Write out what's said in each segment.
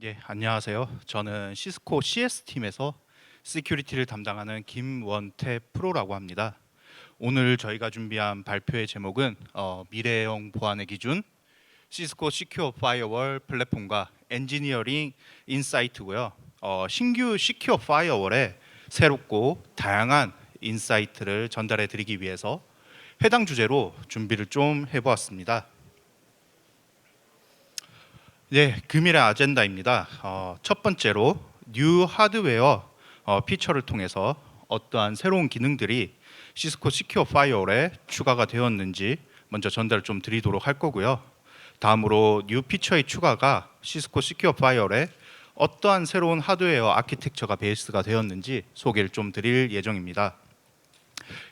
예, 안녕하세요. 저는 시스코 CS팀에서 시큐리티를 담당하는 김원태 프로라고 합니다. 오늘 저희가 준비한 발표의 제목은 미래형 보안의 기준, 시스코 시큐어 파이어월 플랫폼과 엔지니어링 인사이트고요. 신규 시큐어 파이어월에 새롭고 다양한 인사이트를 전달해 드리기 위해서 해당 주제로 준비를 좀 해보았습니다. 네, 금일의 아젠다입니다. 첫 번째로 뉴 하드웨어 피처를 통해서 어떠한 새로운 기능들이 시스코 시큐어 파이어월에 추가가 되었는지 먼저 전달을 좀 드리도록 할 거고요. 다음으로 뉴 피처의 추가가 시스코 시큐어 파이어월에 어떠한 새로운 하드웨어 아키텍처가 베이스가 되었는지 소개를 좀 드릴 예정입니다.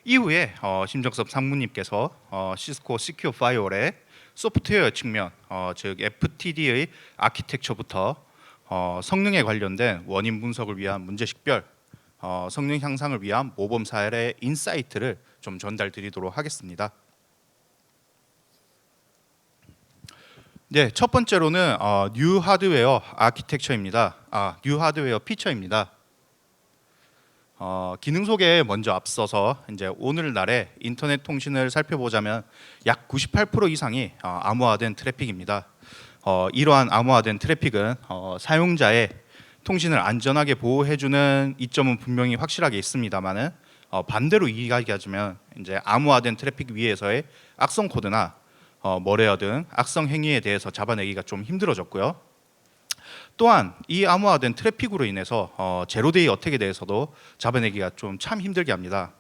이후에 심정섭 상무님께서 시스코 시큐어 파이어월의 소프트웨어 측면, 즉 FTD의 아키텍처부터 성능에 관련된 원인 분석을 위한 문제식별, 성능 향상을 위한 모범 사례의 인사이트를 좀 전달드리도록 하겠습니다. 네, 첫 번째로는 뉴 하드웨어 아키텍처입니다. 뉴 하드웨어 피처입니다. 기능 소개에 먼저 앞서서 이제 오늘날의 인터넷 통신을 살펴보자면 약 98% 이상이 암호화된 트래픽입니다. 이러한 암호화된 트래픽은 사용자의 통신을 안전하게 보호해주는 이점은 분명히 확실하게 있습니다만은 반대로 이야기하자면 이제 암호화된 트래픽 위에서의 악성 코드나 머레어 등 악성 행위에 대해서 잡아내기가 좀 힘들어졌고요. 또한 이 암호화된 트래픽으로 인해서 제로데이 어택에 대해서도 잡아내기가 좀 참 힘들게 합니다.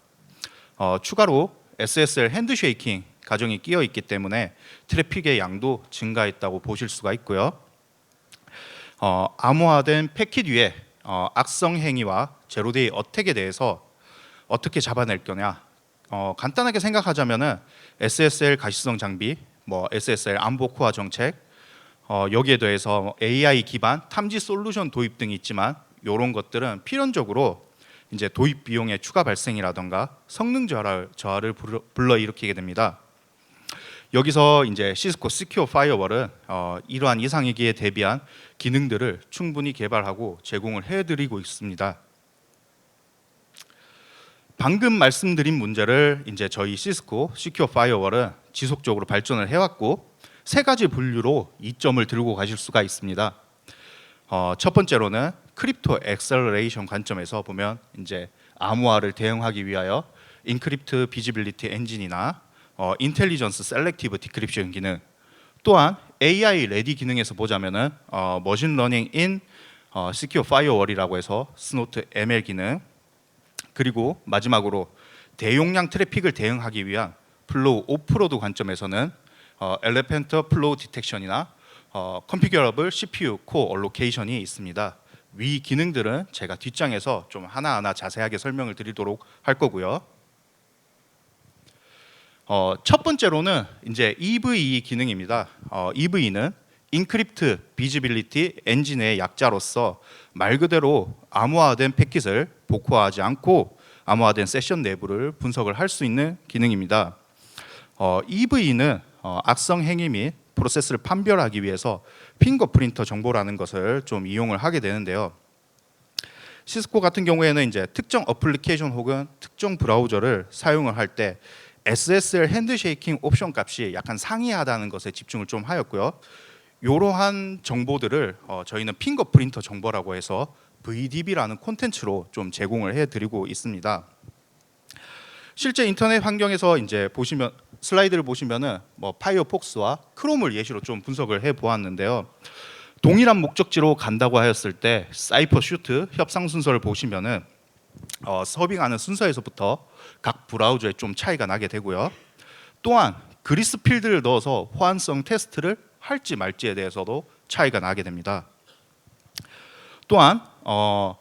추가로 SSL 핸드쉐이킹 가정이 끼어 있기 때문에 트래픽의 양도 증가했다고 보실 수가 있고요. 암호화된 패킷 위에 악성 행위와 제로데이 어택에 대해서 어떻게 잡아낼 거냐? 간단하게 생각하자면은 SSL 가시성 장비, SSL 안보 코어 정책, 여기에 더해서 AI 기반 탐지 솔루션 도입 등이 있지만 이런 것들은 필연적으로 이제 도입 비용의 추가 발생이라던가 성능 저하를 불러일으키게 됩니다. 여기서 이제 시스코 시큐어 파이어월은 이러한 이상위기에 대비한 기능들을 충분히 개발하고 제공을 해드리고 있습니다. 방금 말씀드린 문제를 이제 저희 시스코 시큐어 파이어월은 지속적으로 발전을 해왔고 세 가지 분류로 이점을 들고 가실 수가 있습니다. 첫 번째로는 크립토 엑셀러레이션 관점에서 보면 이제 암호화를 대응하기 위하여 인크립트 비지빌리티 엔진이나 인텔리전스 셀렉티브 디크립션 기능, 또한 AI 레디 기능에서 보자면은 머신 러닝 인 시큐어 파이어월이라고 해서 스노트 ML 기능, 그리고 마지막으로 대용량 트래픽을 대응하기 위한 플로우 오프로드 관점에서는 엘레펜터 플로우 디텍션이나 컨피규러블 CPU 코어 얼로케이션이 있습니다. 위 기능들은 제가 뒷장에서 좀 하나하나 자세하게 설명을 드리도록 할 거고요. 첫 번째로는 이제 EVE 기능입니다. EVE는 인크립트 비지빌리티 엔진의 약자로서 말 그대로 암호화된 패킷을 복호하지 않고 암호화된 세션 내부를 분석을 할 수 있는 기능입니다. EVE는 악성 행위 및 프로세스를 판별하기 위해서 핑거프린터 정보라는 것을 좀 이용을 하게 되는데요. 시스코 같은 경우에는 이제 특정 어플리케이션 혹은 특정 브라우저를 사용을 할 때 SSL 핸드쉐이킹 옵션 값이 약간 상이하다는 것에 집중을 좀 하였고요. 이러한 정보들을 저희는 핑거프린터 정보라고 해서 VDB라는 콘텐츠로 좀 제공을 해드리고 있습니다. 실제 인터넷 환경에서 이제 보시면 슬라이드를 보시면은 파이어폭스와 크롬을 예시로 좀 분석을 해 보았는데요. 동일한 목적지로 간다고 하였을 때 사이퍼 슈트 협상 순서를 보시면은 서빙하는 순서에서부터 각 브라우저에 좀 차이가 나게 되고요. 또한 그리스 필드를 넣어서 호환성 테스트를 할지 말지에 대해서도 차이가 나게 됩니다. 또한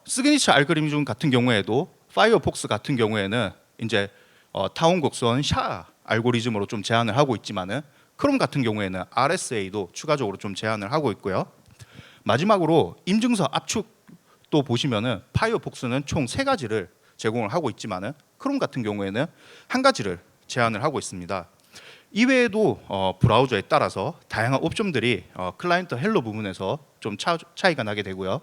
시그니처 알고리즘 같은 경우에도 파이어폭스 같은 경우에는 이제 타운 곡선 샤 알고리즘으로 좀 제한을 하고 있지만은 크롬 같은 경우에는 RSA도 추가적으로 좀 제한을 하고 있고요. 마지막으로 임증서 압축도 보시면은 파이어폭스는 총 3가지를 제공을 하고 있지만은 크롬 같은 경우에는 1가지를 제한을 하고 있습니다. 이외에도 브라우저에 따라서 다양한 옵션들이 클라이언트 헬로 부분에서 좀 차이가 나게 되고요.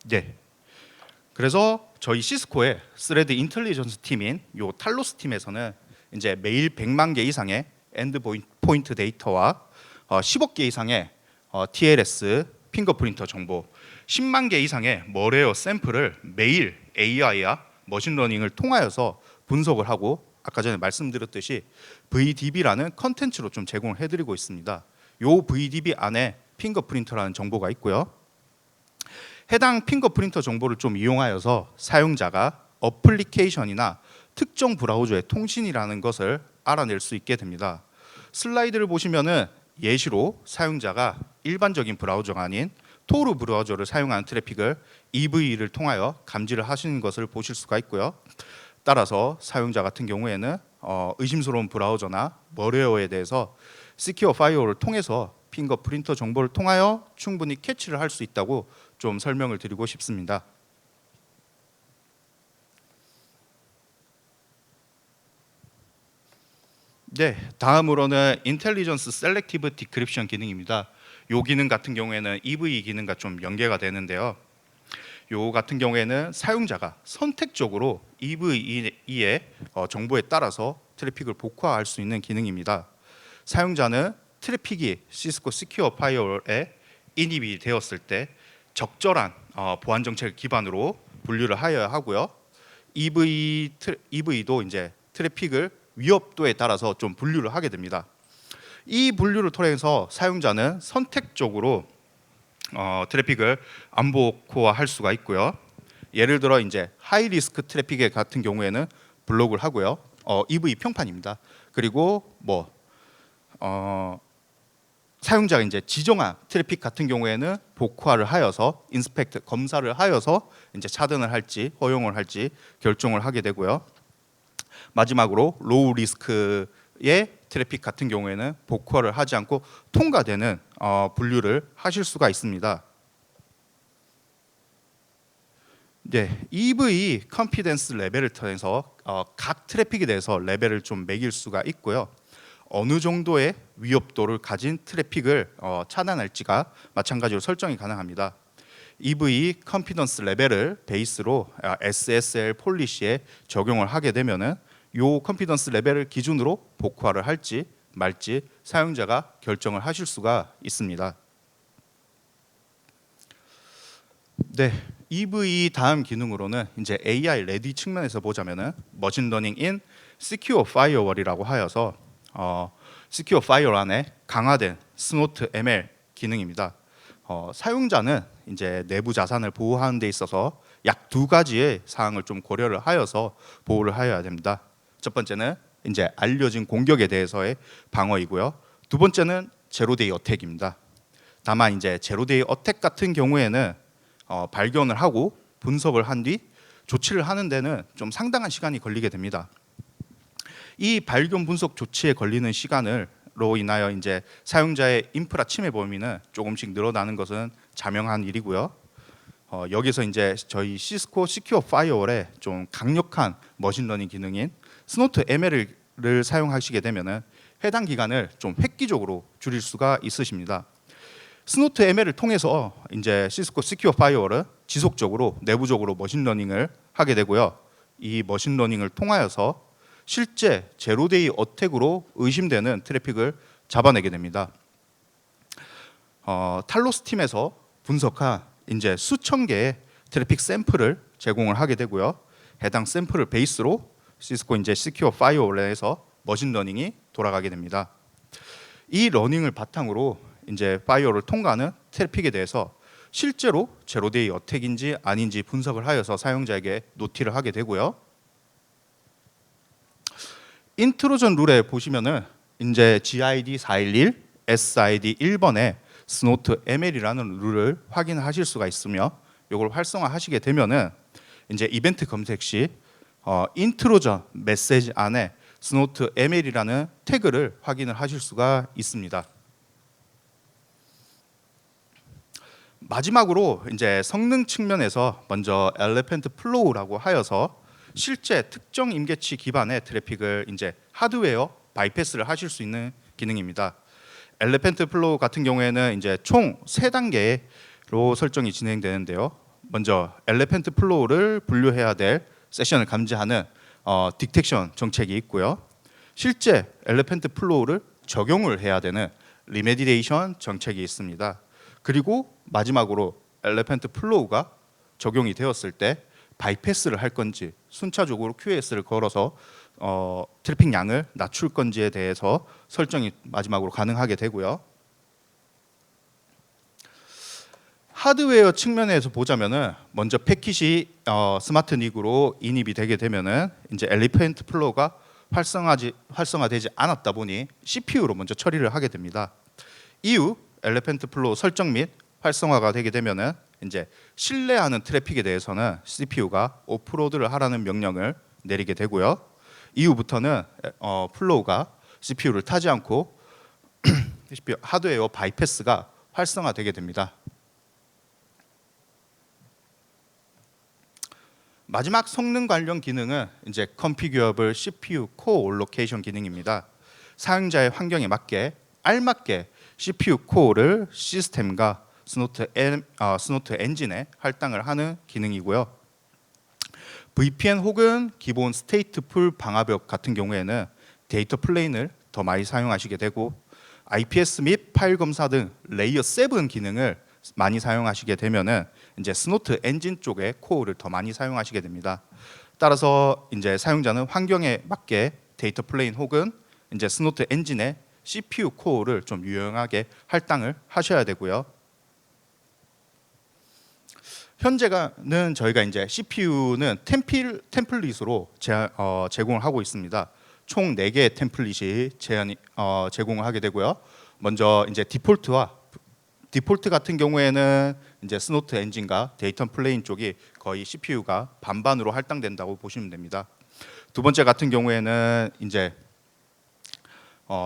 네. 그래서 저희 시스코의 스레드 인텔리전스 팀인 요 탈로스 팀에서는 이제 매일 100만 개 이상의 엔드 포인트 데이터와 10억 개 이상의 TLS 핑거프린터 정보, 10만 개 이상의 머레어 샘플을 매일 AI와 머신러닝을 통하여서 분석을 하고 아까 전에 말씀드렸듯이 VDB라는 컨텐츠로 좀 제공을 해드리고 있습니다. 요 VDB 안에 핑거프린터라는 정보가 있고요. 해당 핑거프린터 정보를 좀 이용하여서 사용자가 어플리케이션이나 특정 브라우저의 통신이라는 것을 알아낼 수 있게 됩니다. 슬라이드를 보시면은 예시로 사용자가 일반적인 브라우저가 아닌 토르 브라우저를 사용하는 트래픽을 EV를 통하여 감지를 하시는 것을 보실 수가 있고요. 따라서 사용자 같은 경우에는 의심스러운 브라우저나 머레어에 대해서 시큐어 파이어를 통해서 핑거프린터 정보를 통하여 충분히 캐치를 할 수 있다고 좀 설명을 드리고 싶습니다. 네, 다음으로는 인텔리전스 셀렉티브 디크립션 기능입니다. 이 기능 같은 경우에는 EV 기능과 좀 연계가 되는데요. 요 같은 경우에는 사용자가 선택적으로 EVE의 정보에 따라서 트래픽을 복구할 수 있는 기능입니다. 사용자는 트래픽이 시스코 시큐어 파이어월에 인입이 되었을 때 적절한 보안 정책을 기반으로 분류를 하여야 하고요. EV도 이제 트래픽을 위협도에 따라서 좀 분류를 하게 됩니다. 이 분류를 통해서 사용자는 선택적으로 트래픽을 안 복구할 수가 있고요. 예를 들어 이제 하이 리스크 트래픽 같은 경우에는 블록을 하고요. EV 평판입니다. 그리고 사용자가 이제 지정한 트래픽 같은 경우에는 복구를 하여서 인스펙트 검사를 하여서 이제 차단을 할지 허용을 할지 결정을 하게 되고요. 마지막으로 로우 리스크의 트래픽 같은 경우에는 복구를 하지 않고 통과되는 분류를 하실 수가 있습니다. 네, EV 컨피던스 레벨을 통해서 각 트래픽에 대해서 레벨을 좀 매길 수가 있고요. 어느 정도의 위협도를 가진 트래픽을 차단할지가 마찬가지로 설정이 가능합니다. EV 컨피던스 레벨을 베이스로 SSL 폴리시에 적용을 하게 되면은 요 컨피던스 레벨을 기준으로 복구를 할지 말지 사용자가 결정을 하실 수가 있습니다. 네, EV 다음 기능으로는 이제 AI 레디 측면에서 보자면은 머신러닝 인 시큐어 파이어월이라고 하여서 시큐어 파이어월 안에 강화된 스노트 ML 기능입니다. 사용자는 이제 내부 자산을 보호하는 데 있어서 약 두 가지의 사항을 좀 고려를 하여서 보호를 하여야 됩니다. 첫 번째는 이제 알려진 공격에 대해서의 방어이고요. 두 번째는 제로데이 어택입니다. 다만 이제 제로데이 어택 같은 경우에는 발견을 하고 분석을 한 뒤 조치를 하는 데는 좀 상당한 시간이 걸리게 됩니다. 이 발견 분석 조치에 걸리는 시간으로 인하여 이제 사용자의 인프라 침해 범위는 조금씩 늘어나는 것은 자명한 일이고요. 여기서 이제 저희 시스코 시큐어 파이어월의 좀 강력한 머신러닝 기능인 스노트 ML을 사용하시게 되면은 해당 기간을 좀 획기적으로 줄일 수가 있으십니다. 스노트 ML을 통해서 이제 시스코 시큐어 파이어월은 지속적으로 내부적으로 머신러닝을 하게 되고요. 이 머신러닝을 통하여서 실제 제로데이 어택으로 의심되는 트래픽을 잡아내게 됩니다. 탈로스 팀에서 분석한 이제 수천 개의 트래픽 샘플을 제공을 하게 되고요. 해당 샘플을 베이스로 시스코 이제 시큐어 파이어월에서 머신러닝이 돌아가게 됩니다. 이 러닝을 바탕으로 이제 파이어를 통과하는 트래픽에 대해서 실제로 제로데이 어택인지 아닌지 분석을 하여서 사용자에게 노티를 하게 되고요. 인트로전 룰에 보시면은 이제 GID 411, SID 1번에 스노트 ML이라는 룰을 확인하실 수가 있으며 이걸 활성화하시게 되면은 이제 이벤트 검색 시 인트로전 메시지 안에 스노트 ML이라는 태그를 확인을 하실 수가 있습니다. 마지막으로 이제 성능 측면에서 먼저 엘리펀트 플로우라고 하여서 실제 특정 임계치 기반의 트래픽을 이제 하드웨어 바이패스를 하실 수 있는 기능입니다. 엘리펀트 플로우 같은 경우에는 이제 총 3단계로 설정이 진행되는데요. 먼저 엘리펀트 플로우를 분류해야 될 세션을 감지하는 디텍션 정책이 있고요. 실제 엘리펀트 플로우를 적용을 해야 되는 리메디에이션 정책이 있습니다. 그리고 마지막으로 엘리펀트 플로우가 적용이 되었을 때 바이패스를 할 건지 순차적으로 QS를 걸어서 트래픽 양을 낮출 건지에 대해서 설정이 마지막으로 가능하게 되고요. 하드웨어 측면에서 보자면은 먼저 패킷이 스마트 닉으로 인입이 되게 되면은 이제 엘리펀트 플로우가 활성화되지 않았다 보니 CPU로 먼저 처리를 하게 됩니다. 이후 엘리펀트 플로우 설정 및 활성화가 되게 되면은 이제 신뢰하는 트래픽에 대해서는 CPU가 오프로드를 하라는 명령을 내리게 되고요. 이후부터는 플로우가 CPU를 타지 않고 CPU 하드웨어 바이패스가 활성화되게 됩니다. 마지막 성능 관련 기능은 이제 Configurable CPU Core Allocation 기능입니다. 사용자의 환경에 맞게 알맞게 CPU 코어를 시스템과 스노트 엔진에 할당을 하는 기능이고요. VPN 혹은 기본 스테이트풀 방화벽 같은 경우에는 데이터 플레인을 더 많이 사용하시게 되고 IPS 및 파일 검사 등 레이어 7 기능을 많이 사용하시게 되면은 이제 스노트 엔진 쪽의 코어를 더 많이 사용하시게 됩니다. 따라서 이제 사용자는 환경에 맞게 데이터 플레인 혹은 이제 스노트 엔진의 CPU 코어를 좀 유용하게 할당을 하셔야 되고요. 현재는 저희가 이제 CPU는 템플릿으로 제공을 하고 있습니다. 총 4개의 템플릿이 제공을 하게 되고요. 먼저 이제 디폴트 같은 경우에는 이제 스노트 엔진과 데이터 플레인 쪽이 거의 CPU가 반반으로 할당된다고 보시면 됩니다. 두 번째 같은 경우에는 이제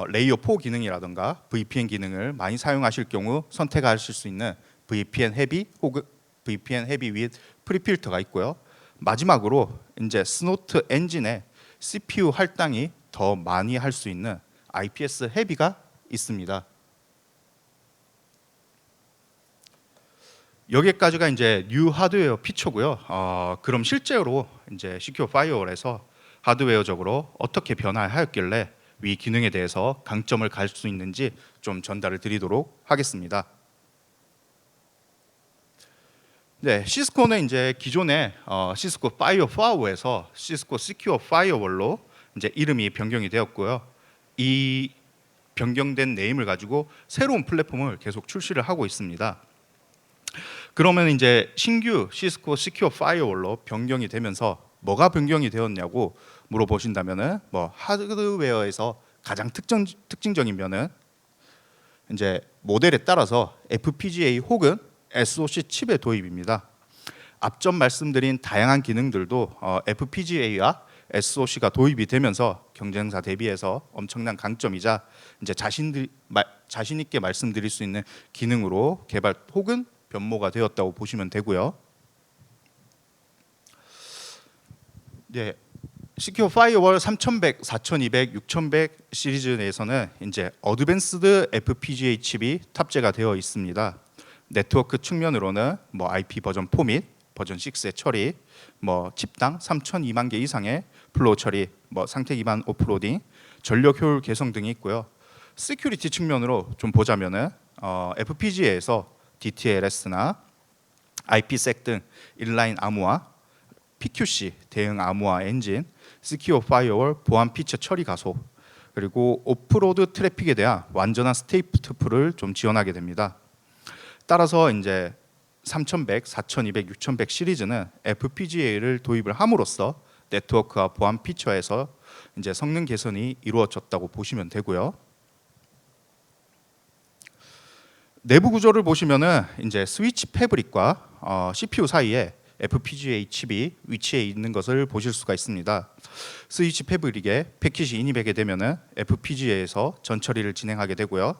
레이어 4 기능이라든가 VPN 기능을 많이 사용하실 경우 선택하실 수 있는 VPN 헤비 혹은 VPN 헤비 윗 프리필터가 있고요. 마지막으로 이제 스노트 엔진의 CPU 할당이 더 많이 할 수 있는 IPS 헤비가 있습니다. 여기까지가 이제 뉴 하드웨어 피처고요. 그럼 실제로 이제 시큐어 파이어월에서 하드웨어적으로 어떻게 변화하였길래 위 기능에 대해서 강점을 갈 수 있는지 좀 전달을 드리도록 하겠습니다. 네, 시스코는 이제 기존에 시스코 파이어파워에서 시스코 시큐어 파이어월로 이제 이름이 변경이 되었고요. 이 변경된 네임을 가지고 새로운 플랫폼을 계속 출시를 하고 있습니다. 그러면 이제 신규 시스코 시큐어 파이어월로 변경이 되면서 뭐가 변경이 되었냐고 물어보신다면은 뭐 하드웨어에서 가장 특징적인 면은 이제 모델에 따라서 FPGA 혹은 SoC 칩의 도입입니다. 앞전 말씀드린 다양한 기능들도 FPGA와 SoC가 도입이 되면서 경쟁사 대비해서 엄청난 강점이자 이제 자신 있게 말씀드릴 수 있는 기능으로 개발 혹은 변모가 되었다고 보시면 되고요. 네, 시큐어 파이어월 3100, 4200, 6100 시리즈 내에서는 이제 어드밴스드 FPGA 칩이 탑재가 되어 있습니다. 네트워크 측면으로는 뭐 IP 버전 4 및 버전 6의 처리, 뭐 칩당 3002만 개 이상의 플로우 처리, 뭐 상태 기반 오프로딩, 전력 효율 개선 등이 있고요. 시큐리티 측면으로 좀 보자면은 FPGA에서 DTLS나 IPsec 등 인라인 암호화, PQC 대응 암호화 엔진, 시큐어 파이어월 보안 피처 처리 가속, 그리고 오프로드 트래픽에 대한 완전한 스테이트풀을 좀 지원하게 됩니다. 따라서 이제 3100, 4200, 6100 시리즈는 FPGA를 도입을 함으로써 네트워크와 보안 피처에서 이제 성능 개선이 이루어졌다고 보시면 되고요. 내부 구조를 보시면은 이제 스위치 패브릭과 CPU 사이에 FPGA 칩이 위치해 있는 것을 보실 수가 있습니다. 스위치 패브릭에 패킷이 인입하게 되면은 FPGA에서 전처리를 진행하게 되고요.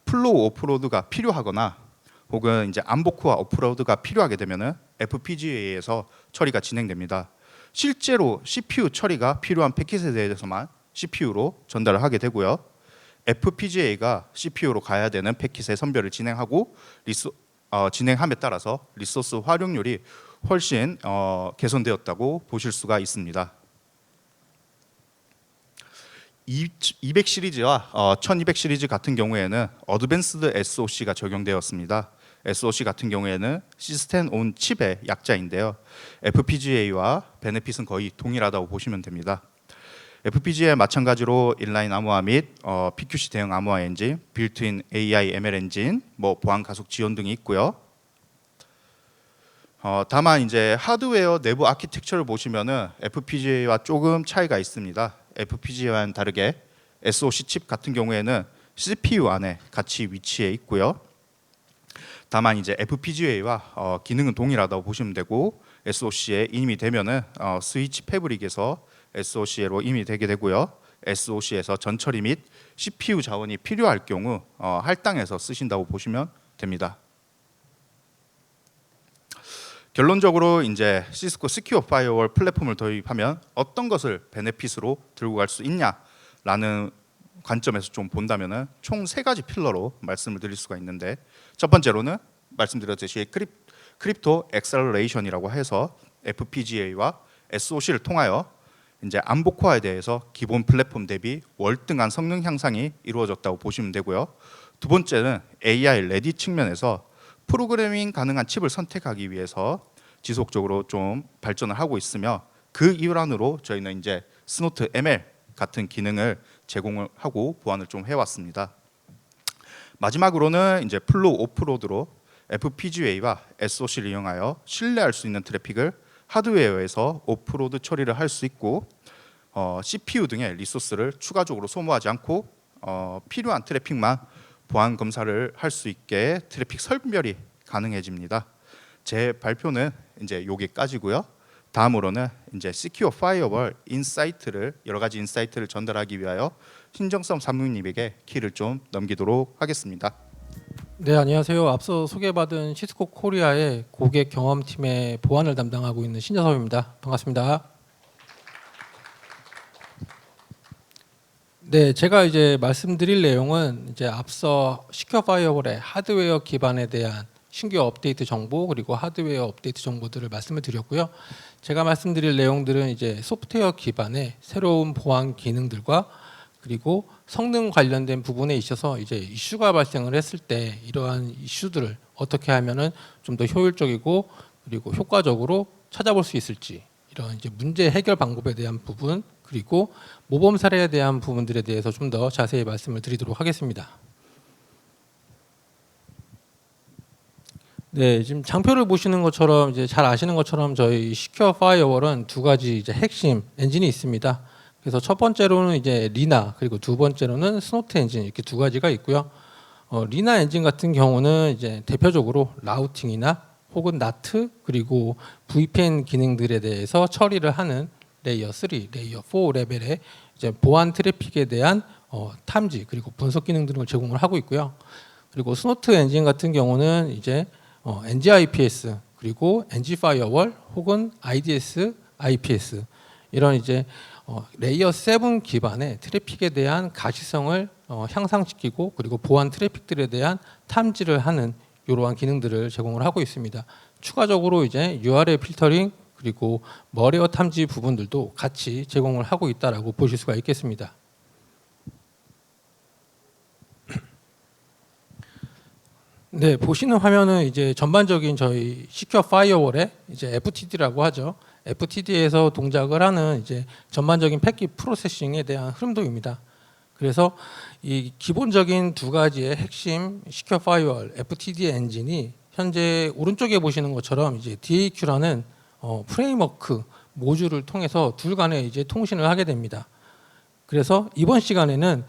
플로우 오프로드가 필요하거나 혹은 이제 암보크와 오프로드가 필요하게 되면은 FPGA에서 처리가 진행됩니다. 실제로 CPU 처리가 필요한 패킷에 대해서만 CPU로 전달을 하게 되고요. FPGA가 CPU로 가야 되는 패킷의 선별을 진행하고 진행함에 따라서 리소스 활용률이 훨씬 개선되었다고 보실 수가 있습니다. 200 시리즈와 1200 시리즈 같은 경우에는 어드밴스드 SoC가 적용되었습니다. SoC 같은 경우에는 시스템 온 칩의 약자인데요. FPGA와 베네핏은 거의 동일하다고 보시면 됩니다. FPGA 마찬가지로 인라인 암호화 및 PQC 대응 암호화 엔진, 빌트인 AI ML 엔진, 보안 가속 지원 등이 있고요. 다만 이제 하드웨어 내부 아키텍처를 보시면은 FPGA와 조금 차이가 있습니다. FPGA와는 다르게 SoC 칩 같은 경우에는 CPU 안에 같이 위치해 있고요. 다만 이제 FPGA와 기능은 동일하다고 보시면 되고 SoC에 인임이 되면은 스위치 패브릭에서 SoC로 인임이 되게 되고요. SoC에서 전처리 및 CPU 자원이 필요할 경우 할당해서 쓰신다고 보시면 됩니다. 결론적으로 이제 시스코 시큐어 파이어월 플랫폼을 도입하면 어떤 것을 베네핏으로 들고 갈 수 있냐라는 관점에서 좀 본다면은 총 3가지 필러로 말씀을 드릴 수가 있는데, 첫 번째로는 말씀드렸듯이 크립토 엑셀러레이션이라고 해서 FPGA와 SoC를 통하여 이제 암보 코어에 대해서 기본 플랫폼 대비 월등한 성능 향상이 이루어졌다고 보시면 되고요. 두 번째는 AI 레디 측면에서 프로그래밍 가능한 칩을 선택하기 위해서 지속적으로 좀 발전을 하고 있으며, 그 일환으로 저희는 이제 스노트 ML 같은 기능을 제공을 하고 보완을 좀 해왔습니다. 마지막으로는 이제 플로우 오프로드로 FPGA와 SoC를 이용하여 신뢰할 수 있는 트래픽을 하드웨어에서 오프로드 처리를 할 수 있고 CPU 등의 리소스를 추가적으로 소모하지 않고 필요한 트래픽만 보안 검사를 할 수 있게 트래픽 선별이 가능해집니다. 제 발표는 이제 여기까지고요. 다음으로는 이제 시큐어 파이어월 인사이트를 여러 가지 인사이트를 전달하기 위하여 신정섭 사무님에게 키를 좀 넘기도록 하겠습니다. 네, 안녕하세요. 앞서 소개받은 시스코 코리아의 고객 경험팀의 보안을 담당하고 있는 신정섭입니다. 반갑습니다. 네, 제가 이제 말씀드릴 내용은 이제 앞서 시큐어 파이어월의 하드웨어 기반에 대한 신규 업데이트 정보, 그리고 하드웨어 업데이트 정보들을 말씀을 드렸고요. 제가 말씀드릴 내용들은 이제 소프트웨어 기반의 새로운 보안 기능들과 그리고 성능 관련된 부분에 있어서 이제 이슈가 발생을 했을 때 이러한 이슈들을 어떻게 하면은 좀 더 효율적이고 그리고 효과적으로 찾아볼 수 있을지, 이런 이제 문제 해결 방법에 대한 부분, 그리고 모범 사례에 대한 부분들에 대해서 좀 더 자세히 말씀을 드리도록 하겠습니다. 네, 지금 장표를 보시는 것처럼 이제 잘 아시는 것처럼 저희 시큐어 파이어월은 2가지 이제 핵심 엔진이 있습니다. 그래서 첫 번째로는 이제 리나, 그리고 두 번째로는 스노트 엔진, 이렇게 2가지가 있고요. 리나 엔진 같은 경우는 이제 대표적으로 라우팅이나 혹은 나트, 그리고 VPN 기능들에 대해서 처리를 하는 레이어 3, 레이어 4 레벨의 이제 보안 트래픽에 대한 탐지 그리고 분석 기능 등을 제공을 하고 있고요. 그리고 스노트 엔진 같은 경우는 이제 NG-IPS 그리고 NG-Firewall 혹은 IDS, IPS 이런 이제 레이어 7 기반의 트래픽에 대한 가시성을 향상시키고 그리고 보안 트래픽들에 대한 탐지를 하는 이러한 기능들을 제공을 하고 있습니다. 추가적으로 이제 URL 필터링 그리고 머리어 탐지 부분들도 같이 제공을 하고 있다라고 보실 수가 있겠습니다. 네, 보시는 화면은 이제 전반적인 저희 시큐어 파이어월의 이제 FTD라고 하죠. FTD에서 동작을 하는 이제 전반적인 패킷 프로세싱에 대한 흐름도입니다. 그래서 이 기본적인 2가지의 핵심 시큐어 파이어월 FTD 엔진이 현재 오른쪽에 보시는 것처럼 이제 DAQ라는 프레임워크 모듈을 통해서 둘 간에 이제 통신을 하게 됩니다. 그래서 이번 시간에는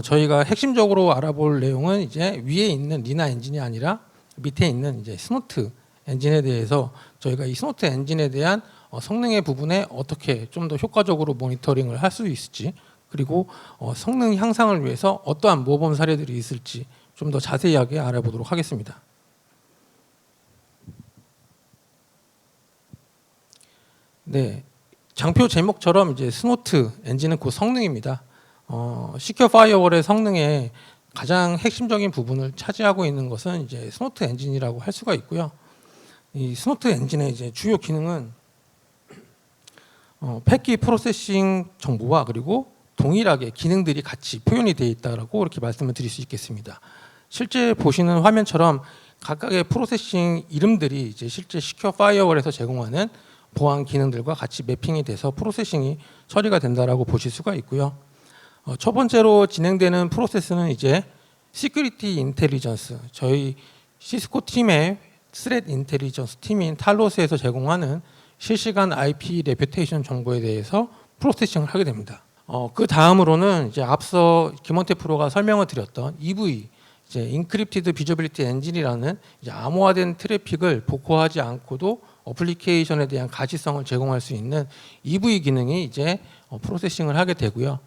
저희가 핵심적으로 알아볼 내용은 이제 위에 있는 리나 엔진이 아니라 밑에 있는 이제 스노트 엔진에 대해서 저희가 이 스노트 엔진에 대한 성능의 부분에 어떻게 좀 더 효과적으로 모니터링을 할 수 있을지, 그리고 성능 향상을 위해서 어떠한 모범 사례들이 있을지 좀 더 자세하게 알아보도록 하겠습니다. 네, 장표 제목처럼 이제 스노트 엔진은 곧 성능입니다. 시큐어 파이어월의 성능의 가장 핵심적인 부분을 차지하고 있는 것은 이제 스노트 엔진이라고 할 수가 있고요. 이 스노트 엔진의 이제 주요 기능은 패킷 프로세싱 정보와 그리고 동일하게 기능들이 같이 표현이 되어 있다라고 이렇게 말씀을 드릴 수 있겠습니다. 실제 보시는 화면처럼 각각의 프로세싱 이름들이 이제 실제 시큐어 파이어월에서 제공하는 보안 기능들과 같이 매핑이 돼서 프로세싱이 처리가 된다라고 보실 수가 있고요. 첫 번째로 진행되는 프로세스는 이제 시큐리티 인텔리전스, 저희 시스코 팀의 스레드 인텔리전스 팀인 탈로스에서 제공하는 실시간 IP 레퓨테이션 정보에 대해서 프로세싱을 하게 됩니다. 그 다음으로는 이제 앞서 김원태 프로가 설명을 드렸던 EV, 이제 인크립티드 비저빌리티 엔진이라는 이제 암호화된 트래픽을 복호하지 않고도 어플리케이션에 대한 가시성을 제공할 수 있는 EV 기능이 이제 프로세싱을 하게 되고요.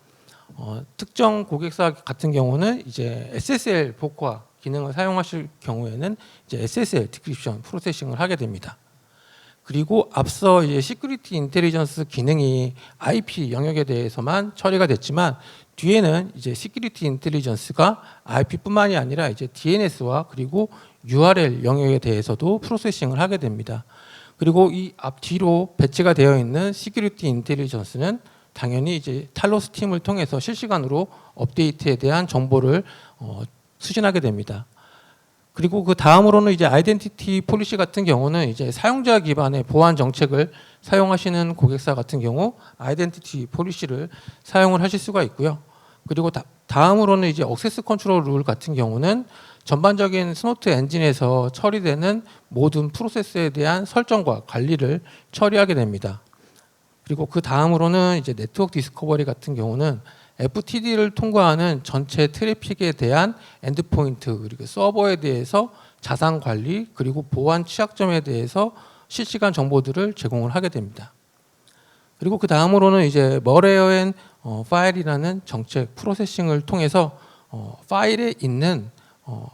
특정 고객사 같은 경우는 이제 SSL 복호화 기능을 사용하실 경우에는 이제 SSL 디크립션 프로세싱을 하게 됩니다. 그리고 앞서 이제 시큐리티 인텔리전스 기능이 IP 영역에 대해서만 처리가 됐지만 뒤에는 이제 시큐리티 인텔리전스가 IP뿐만이 아니라 이제 DNS와 그리고 URL 영역에 대해서도 프로세싱을 하게 됩니다. 그리고 이 앞뒤로 배치가 되어 있는 시큐리티 인텔리전스는 당연히 이제 탈로스 팀을 통해서 실시간으로 업데이트에 대한 정보를 수신하게 됩니다. 그리고 그 다음으로는 이제 아이덴티티 폴리시 같은 경우는 이제 사용자 기반의 보안 정책을 사용하시는 고객사 같은 경우 아이덴티티 폴리시를 사용을 하실 수가 있고요. 그리고 다음으로는 이제 액세스 컨트롤 룰 같은 경우는 전반적인 스노트 엔진에서 처리되는 모든 프로세스에 대한 설정과 관리를 처리하게 됩니다. 그리고 그 다음으로는 이제 네트워크 디스커버리 같은 경우는 FTD를 통과하는 전체 트래픽에 대한 엔드포인트 그리고 서버에 대해서 자산 관리 그리고 보안 취약점에 대해서 실시간 정보들을 제공을 하게 됩니다. 그리고 그 다음으로는 이제 머레어앤 파일이라는 정책 프로세싱을 통해서 파일에 있는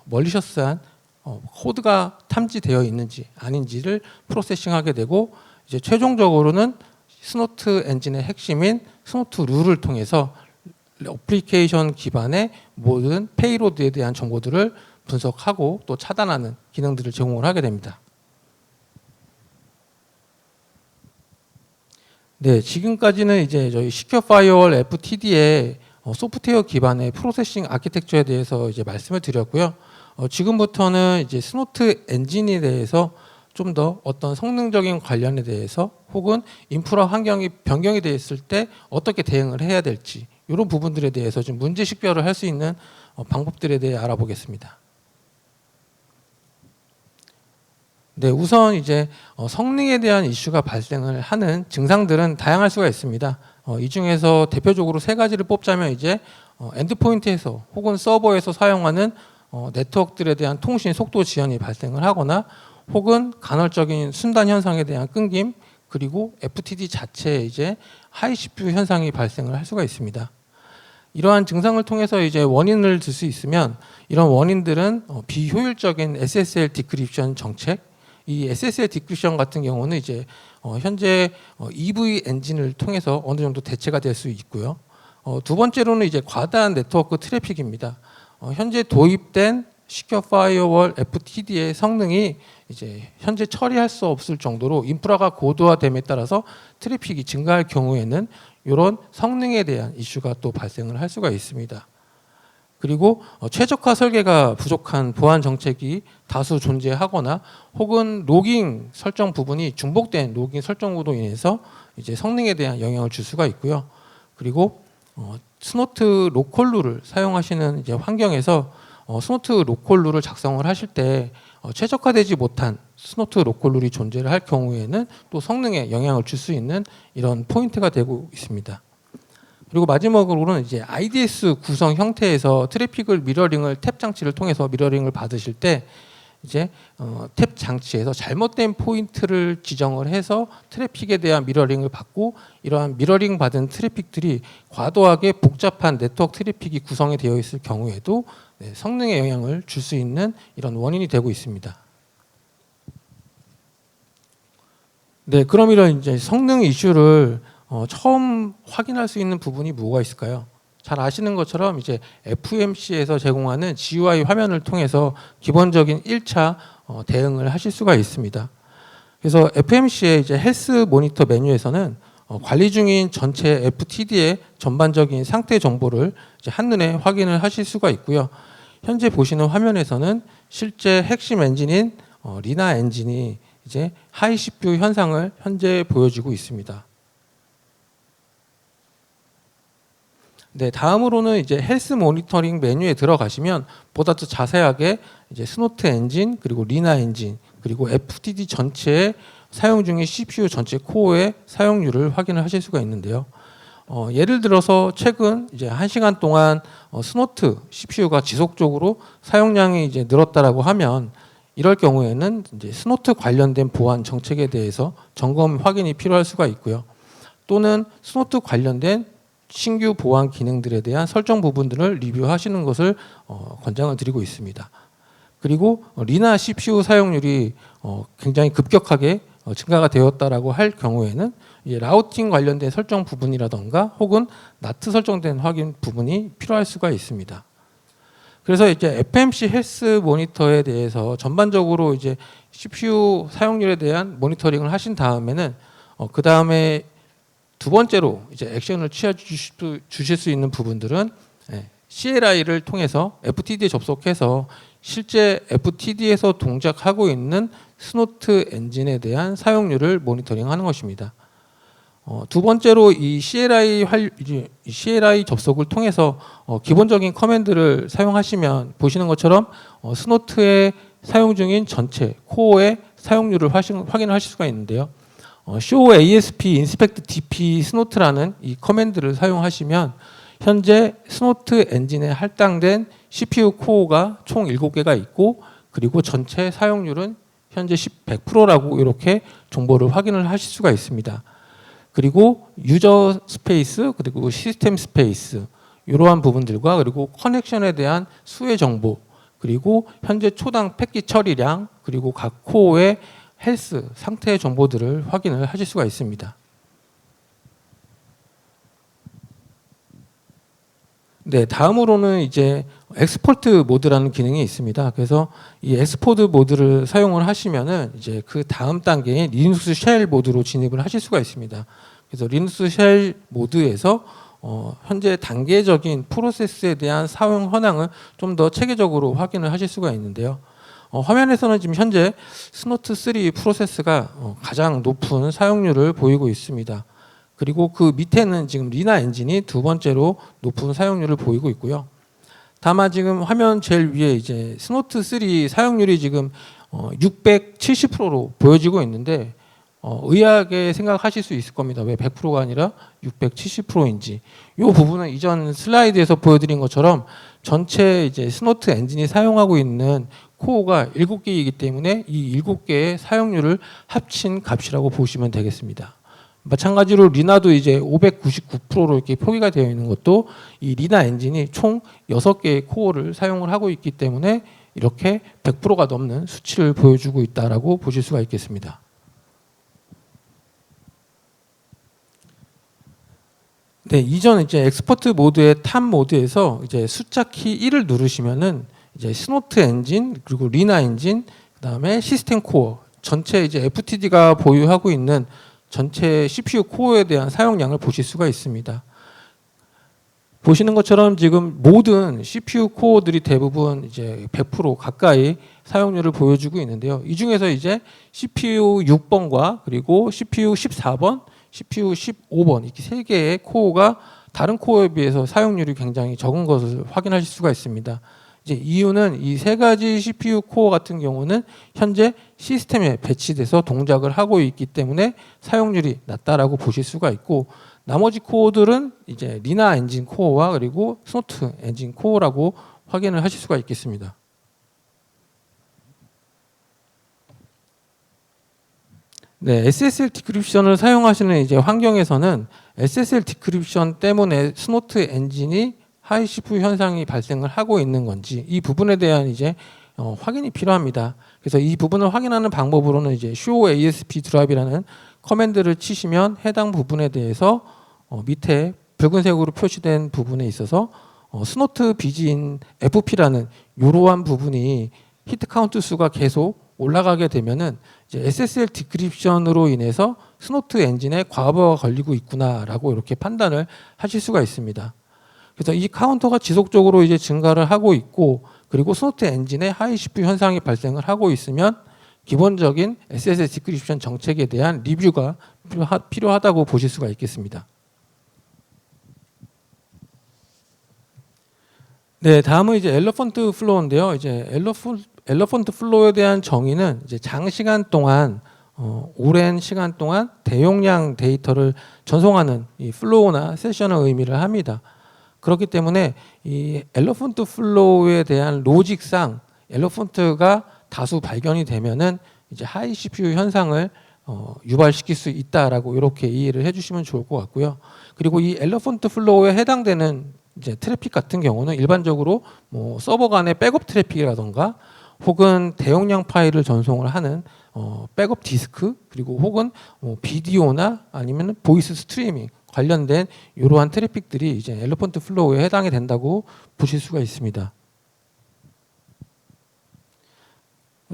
멀리셔스한 코드가 탐지되어 있는지 아닌지를 프로세싱하게 되고 이제 최종적으로는 스노트 엔진의 핵심인 스노트 룰을 통해서 어플리케이션 기반의 모든 페이로드에 대한 정보들을 분석하고 또 차단하는 기능들을 제공을 하게 됩니다. 네, 지금까지는 이제 저희 시큐어 파이어월 FTD의 소프트웨어 기반의 프로세싱 아키텍처에 대해서 이제 말씀을 드렸고요. 지금부터는 이제 스노트 엔진에 대해서 좀 더 어떤 성능적인 관련에 대해서 혹은 인프라 환경이 변경이 되었을 때 어떻게 대응을 해야 될지 이런 부분들에 대해서 좀 문제 식별을 할 수 있는 방법들에 대해 알아보겠습니다. 네, 우선 이제 성능에 대한 이슈가 발생을 하는 증상들은 다양할 수가 있습니다. 이 중에서 대표적으로 세 가지를 뽑자면 이제 엔드포인트에서 혹은 서버에서 사용하는 네트워크들에 대한 통신 속도 지연이 발생을 하거나 혹은 간헐적인 순단 현상에 대한 끊김 그리고 FTD 자체에 이제 하이 CPU 현상이 발생을 할 수가 있습니다. 이러한 증상을 통해서 이제 원인을 들 수 있으면 이런 원인들은 비효율적인 SSL 디크립션 정책, 이 SSL 디크립션 같은 경우는 이제 현재 EV 엔진을 통해서 어느 정도 대체가 될 수 있고요. 두 번째로는 이제 과다한 네트워크 트래픽입니다. 현재 도입된 시큐어 파이어월 FTD의 성능이 이제 현재 처리할 수 없을 정도로 인프라가 고도화됨에 따라서 트래픽이 증가할 경우에는 이런 성능에 대한 이슈가 또 발생을 할 수가 있습니다. 그리고 최적화 설계가 부족한 보안 정책이 다수 존재하거나 혹은 로깅 설정 부분이 중복된 로깅 설정으로 인해서 이제 성능에 대한 영향을 줄 수가 있고요. 그리고 스노트 로컬 룰을 사용하시는 이제 환경에서 스노트 로컬 룰을 작성을 하실 때 최적화되지 못한 스노트 로컬 룰이 존재를 할 경우에는 또 성능에 영향을 줄 수 있는 이런 포인트가 되고 있습니다. 그리고 마지막으로는 이제 IDS 구성 형태에서 트래픽을 미러링을 탭 장치를 통해서 미러링을 받으실 때 이제 탭 장치에서 잘못된 포인트를 지정을 해서 트래픽에 대한 미러링을 받고 이러한 미러링 받은 트래픽들이 과도하게 복잡한 네트워크 트래픽이 구성이 되어 있을 경우에도 성능에 영향을 줄 수 있는 이런 원인이 되고 있습니다. 네, 그럼 이런 이제 성능 이슈를 처음 확인할 수 있는 부분이 뭐가 있을까요? 잘 아시는 것처럼 이제 FMC에서 제공하는 GUI 화면을 통해서 기본적인 1차 대응을 하실 수가 있습니다. 그래서 FMC의 이제 헬스 모니터 메뉴에서는 관리 중인 전체 FTD의 전반적인 상태 정보를 이제 한눈에 확인을 하실 수가 있고요. 현재 보시는 화면에서는 실제 핵심 엔진인 리나 엔진이 이제 하이 CPU 현상을 현재 보여주고 있습니다. 네, 다음으로는 이제 헬스 모니터링 메뉴에 들어가시면 보다 더 자세하게 이제 스노트 엔진 그리고 리나 엔진 그리고 FTD 전체의 사용 중인 CPU 전체 코어의 사용률을 확인을 하실 수가 있는데요. 예를 들어서 최근 이제 1시간 동안 스노트 CPU가 지속적으로 사용량이 이제 늘었다라고 하면 이럴 경우에는 이제 스노트 관련된 보안 정책에 대해서 점검 확인이 필요할 수가 있고요. 또는 스노트 관련된 신규 보안 기능들에 대한 설정 부분들을 리뷰하시는 것을 권장을 드리고 있습니다. 그리고 리나 CPU 사용률이 굉장히 급격하게 증가가 되었다라고 할 경우에는 라우팅 관련된 설정 부분이라던가 혹은 나트 설정된 확인 부분이 필요할 수가 있습니다. 그래서 이제 FMC 헬스 모니터에 대해서 전반적으로 이제 CPU 사용률에 대한 모니터링을 하신 다음에는 그 다음에 두 번째로 이제 액션을 취해 주실 수 있는 부분들은 CLI를 통해서 FTD에 접속해서 실제 FTD에서 동작하고 있는 스노트 엔진에 대한 사용률을 모니터링하는 것입니다. 두 번째로 이 CLI 접속을 통해서 기본적인 커맨드를 사용하시면 보시는 것처럼 스노트의 사용 중인 전체 코어의 사용률을 확인을 하실 수가 있는데요. show ASP inspect DP 스노트라는 이 커맨드를 사용하시면 현재 스노트 엔진에 할당된 CPU 코어가 총 7개가 있고 그리고 전체 사용률은 현재 100%라고 이렇게 정보를 확인을 하실 수가 있습니다. 그리고 유저 스페이스 그리고 시스템 스페이스 이러한 부분들과 그리고 커넥션에 대한 수혜 정보 그리고 현재 초당 패킷 처리량 그리고 각 코어의 헬스 상태 정보들을 확인을 하실 수가 있습니다. 네, 다음으로는 이제 엑스포트 모드라는 기능이 있습니다. 그래서 이 엑스포트 모드를 사용을 하시면은 이제 그 다음 단계에 리눅스 쉘 모드로 진입을 하실 수가 있습니다. 그래서 리눅스 쉘 모드에서 현재 단계적인 프로세스에 대한 사용 현황을 좀 더 체계적으로 확인을 하실 수가 있는데요. 화면에서는 지금 현재 스노트 3 프로세스가 가장 높은 사용률을 보이고 있습니다. 그리고 그 밑에는 지금 리나 엔진이 두 번째로 높은 사용률을 보이고 있고요. 다만 지금 화면 제일 위에 이제 스노트 3 사용률이 지금 670%로 보여지고 있는데 의아하게 생각하실 수 있을 겁니다. 왜 100%가 아니라 670%인지. 이 부분은 이전 슬라이드에서 보여드린 것처럼 전체 이제 스노트 엔진이 사용하고 있는 코어가 7개이기 때문에 이 7개의 사용률을 합친 값이라고 보시면 되겠습니다. 마찬가지로 리나도 이제 599%로 이렇게 표기가 되어 있는 것도 이 리나 엔진이 총 6개의 코어를 사용을 하고 있기 때문에 이렇게 100%가 넘는 수치를 보여주고 있다라고 보실 수가 있겠습니다. 네, 이전 이제 엑스포트 모드의 탑 모드에서 이제 숫자 키 1을 누르시면은 이제 스노트 엔진 그리고 리나 엔진 그다음에 시스템 코어 전체 이제 FTD가 보유하고 있는 전체 CPU 코어에 대한 사용량을 보실 수가 있습니다. 보시는 것처럼 지금 모든 CPU 코어들이 대부분 이제 100% 가까이 사용률을 보여주고 있는데요. 이 중에서 이제 CPU 6번과 그리고 CPU 14번, CPU 15번 이렇게 세 개의 코어가 다른 코어에 비해서 사용률이 굉장히 적은 것을 확인하실 수가 있습니다. 이제 이유는 이 세 가지 CPU 코어 같은 경우는 현재 시스템에 배치돼서 동작을 하고 있기 때문에 사용률이 낮다라고 보실 수가 있고 나머지 코어들은 이제 리나 엔진 코어와 그리고 스노트 엔진 코어라고 확인을 하실 수가 있겠습니다. 네, SSL 디크립션을 사용하시는 이제 환경에서는 SSL 디크립션 때문에 스노트 엔진이 하이 CPU 현상이 발생을 하고 있는 건지 이 부분에 대한 이제 확인이 필요합니다. 그래서 이 부분을 확인하는 방법으로는 이제 show ASP drive이라는 커맨드를 치시면 해당 부분에 대해서 밑에 붉은색으로 표시된 부분에 있어서 스노트 비지인 FP라는 이러한 부분이 히트 카운트 수가 계속 올라가게 되면은 이제 SSL 디크립션으로 인해서 스노트 엔진에 과부하가 걸리고 있구나라고 이렇게 판단을 하실 수가 있습니다. 그래서 이 카운터가 지속적으로 이제 증가를 하고 있고 그리고 스노트 엔진에 하이 CPU 현상이 발생을 하고 있으면 기본적인 SSL 디크립션 정책에 대한 리뷰가 필요하다고 보실 수가 있겠습니다. 네, 다음은 이제 엘러펀트 플로우인데요. 이제 엘러펀트 플로우에 대한 정의는 이제 장시간 동안 오랜 시간 동안 대용량 데이터를 전송하는 이 플로우나 세션의 의미를 합니다. 그렇기 때문에 이 엘러펀트 플로우에 대한 로직상 엘러펀트가 다수 발견이 되면은 이제 하이 CPU 현상을 유발시킬 수 있다라고 이렇게 이해를 해주시면 좋을 것 같고요. 그리고 이 엘러펀트 플로우에 해당되는 이제 트래픽 같은 경우는 일반적으로 뭐 서버 간의 백업 트래픽이라던가 혹은 대용량 파일을 전송을 하는 백업 디스크 그리고 혹은 비디오나 아니면 보이스 스트리밍 관련된 이러한 트래픽들이 이제 엘러펀트 플로우에 해당이 된다고 보실 수가 있습니다.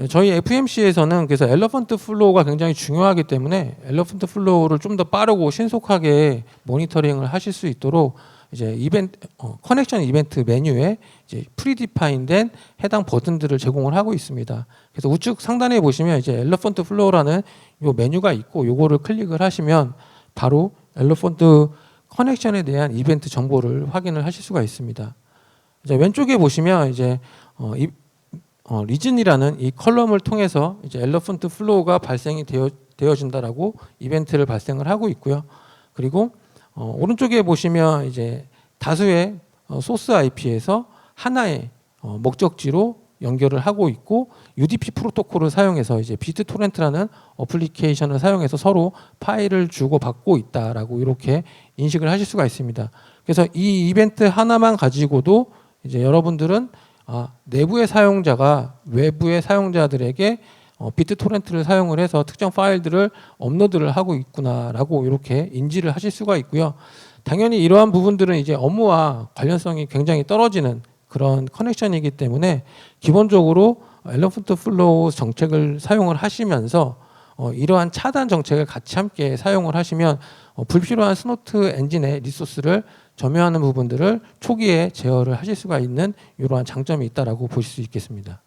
저희 FMC에서는 그래서 엘러펀트 플로우가 굉장히 중요하기 때문에 엘러펀트 플로우를 좀 더 빠르고 신속하게 모니터링을 하실 수 있도록 이제 커넥션 이벤트 메뉴에 이제 프리디파인된 해당 버튼들을 제공을 하고 있습니다. 그래서 우측 상단에 보시면 이제 엘러펀트 플로우라는 요 메뉴가 있고 요거를 클릭을 하시면 바로 엘러펀트 커넥션에 대한 이벤트 정보를 확인을 하실 수가 있습니다. 이제 왼쪽에 보시면 이제 리즌이라는 이 컬럼을 통해서 이제 엘러펀트 플로우가 발생이 되어진다라고 이벤트를 발생을 하고 있고요. 그리고 오른쪽에 보시면 이제 다수의 소스 IP에서 하나의 목적지로 연결을 하고 있고 UDP 프로토콜을 사용해서 이제 비트토렌트라는 어플리케이션을 사용해서 서로 파일을 주고 받고 있다라고 이렇게 인식을 하실 수가 있습니다. 그래서 이 이벤트 하나만 가지고도 이제 여러분들은 내부의 사용자가 외부의 사용자들에게 비트토렌트를 사용을 해서 특정 파일들을 업로드를 하고 있구나라고 이렇게 인지를 하실 수가 있고요. 당연히 이러한 부분들은 이제 업무와 관련성이 굉장히 떨어지는 그런 커넥션이기 때문에 기본적으로 엘러펀트 플로우 정책을 사용을 하시면서 이러한 차단 정책을 같이 함께 사용을 하시면 불필요한 스노트 엔진의 리소스를 점유하는 부분들을 초기에 제어를 하실 수가 있는 이러한 장점이 있다라고 보실 수 있겠습니다.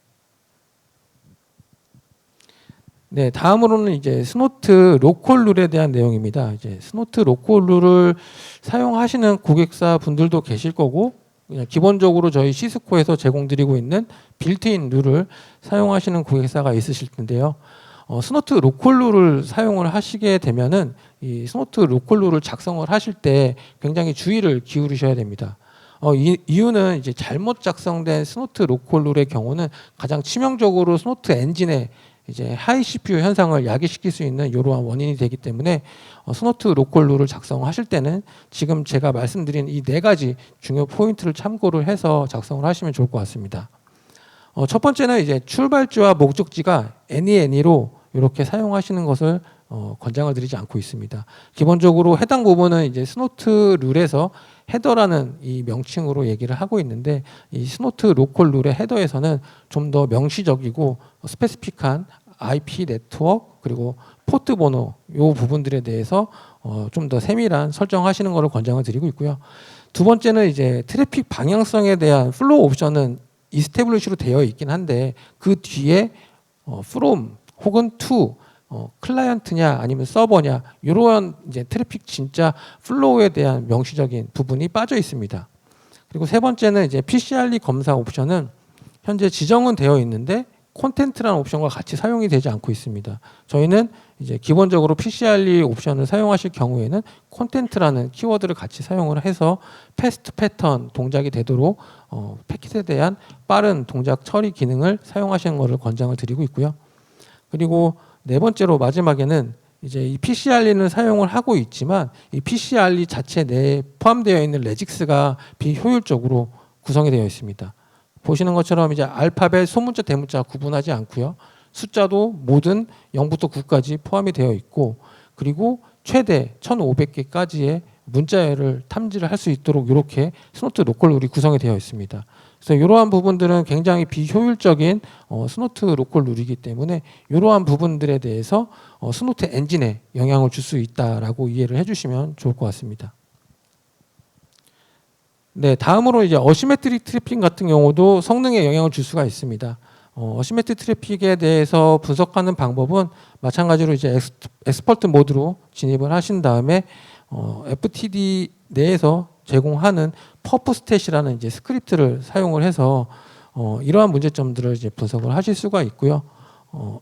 네, 다음으로는 이제 스노트 로컬 룰에 대한 내용입니다. 이제 스노트 로컬 룰을 사용하시는 고객사 분들도 계실 거고, 그냥 기본적으로 저희 시스코에서 제공드리고 있는 빌트인 룰을 사용하시는 고객사가 있으실 텐데요. 스노트 로컬 룰을 사용을 하시게 되면은 이 스노트 로컬 룰을 작성을 하실 때 굉장히 주의를 기울이셔야 됩니다. 이유는 이제 잘못 작성된 스노트 로컬 룰의 경우는 가장 치명적으로 스노트 엔진에 이제 하이 CPU 현상을 야기시킬 수 있는 이러한 원인이 되기 때문에 스노트 로컬 룰을 작성하실 때는 지금 제가 말씀드린 이 네 가지 중요 포인트를 참고를 해서 작성을 하시면 좋을 것 같습니다. 첫 번째는 이제 출발지와 목적지가 any로 이렇게 사용하시는 것을 권장을 드리지 않고 있습니다. 기본적으로 해당 부분은 이제 스노트 룰에서 헤더라는 이 명칭으로 얘기를 하고 있는데 이 스노트 로컬 룰의 헤더에서는 좀 더 명시적이고 스페시픽한 IP 네트워크 그리고 포트 번호 요 부분들에 대해서 좀 더 세밀한 설정하시는 것을 권장을 드리고 있고요. 두 번째는 이제 트래픽 방향성에 대한 플로우 옵션은 이스태블리시로 되어 있긴 한데 그 뒤에 from 혹은 to 클라이언트냐 아니면 서버냐 이런 이제 트래픽 진짜 플로우에 대한 명시적인 부분이 빠져 있습니다. 그리고 세 번째는 이제 PCRE 검사 옵션은 현재 지정은 되어 있는데 콘텐트라는 옵션과 같이 사용이 되지 않고 있습니다. 저희는 이제 기본적으로 PCRE 옵션을 사용하실 경우에는 콘텐트라는 키워드를 같이 사용을 해서 패스트 패턴 동작이 되도록 패킷에 대한 빠른 동작 처리 기능을 사용하시는 것을 권장을 드리고 있고요. 그리고 네 번째로 마지막에는 이제 이 PCRE는 사용을 하고 있지만 이 PCRE 자체 내에 포함되어 있는 레직스가 비효율적으로 구성이 되어 있습니다. 보시는 것처럼 이제 알파벳 소문자 대문자 구분하지 않고요. 숫자도 모든 0부터 9까지 포함이 되어 있고, 그리고 최대 1,500개까지의 문자열을 탐지를 할 수 있도록 이렇게 스노트 로컬 룰이 구성이 되어 있습니다. 그래서 이러한 부분들은 굉장히 비효율적인 스노트 로컬 룰이기 때문에 이러한 부분들에 대해서 스노트 엔진에 영향을 줄 수 있다라고 이해를 해주시면 좋을 것 같습니다. 네, 다음으로 이제 어시메트릭 트래픽 같은 경우도 성능에 영향을 줄 수가 있습니다. 어시메트릭 트래픽에 대해서 분석하는 방법은 마찬가지로 이제 엑스퍼트 모드로 진입을 하신 다음에 FTD 내에서 제공하는 퍼프 스탯이라는 이제 스크립트를 사용을 해서 이러한 문제점들을 이제 분석을 하실 수가 있고요.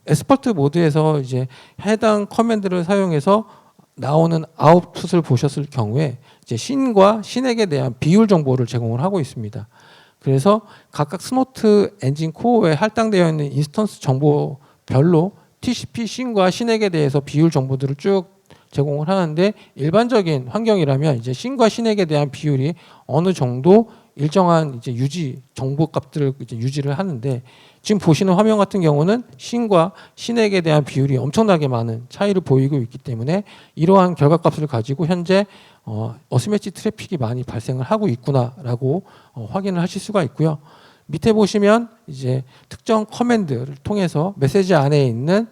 엑스퍼트 모드에서 이제 해당 커맨드를 사용해서 나오는 아웃풋을 보셨을 경우에 이제 신과 신액에 대한 비율 정보를 제공을 하고 있습니다. 그래서 각각 스노트 엔진 코어에 할당되어 있는 인스턴스 정보별로 TCP 신과 신액에 대해서 비율 정보들을 쭉 제공을 하는데, 일반적인 환경이라면 이제 신과 신액에 대한 비율이 어느 정도 일정한 이제 유지 정보 값들을 이제 유지를 하는데, 지금 보시는 화면 같은 경우는 신과 신액에 대한 비율이 엄청나게 많은 차이를 보이고 있기 때문에 이러한 결과값을 가지고 현재 어시메트릭 트래픽이 많이 발생을 하고 있구나라고 확인을 하실 수가 있고요. 밑에 보시면 이제 특정 커맨드를 통해서 메시지 안에 있는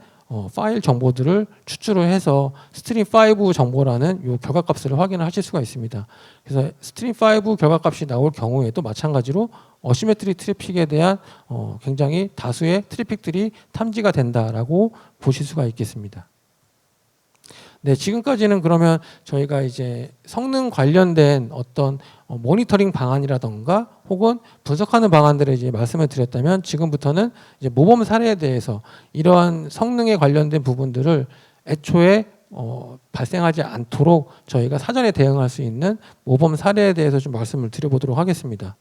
파일 정보들을 추출을 해서 스트림5 정보라는 이 결과값을 확인을 하실 수가 있습니다. 그래서 스트림5 결과값이 나올 경우에도 마찬가지로 어시메트릭 트래픽에 대한 굉장히 다수의 트래픽들이 탐지가 된다라고 보실 수가 있겠습니다. 네, 지금까지는 그러면 저희가 이제 성능 관련된 어떤 모니터링 방안이라던가 혹은 분석하는 방안들을 이제 말씀을 드렸다면, 지금부터는 이제 모범 사례에 대해서 이러한 성능에 관련된 부분들을 애초에 발생하지 않도록 저희가 사전에 대응할 수 있는 모범 사례에 대해서 좀 말씀을 드려보도록 하겠습니다.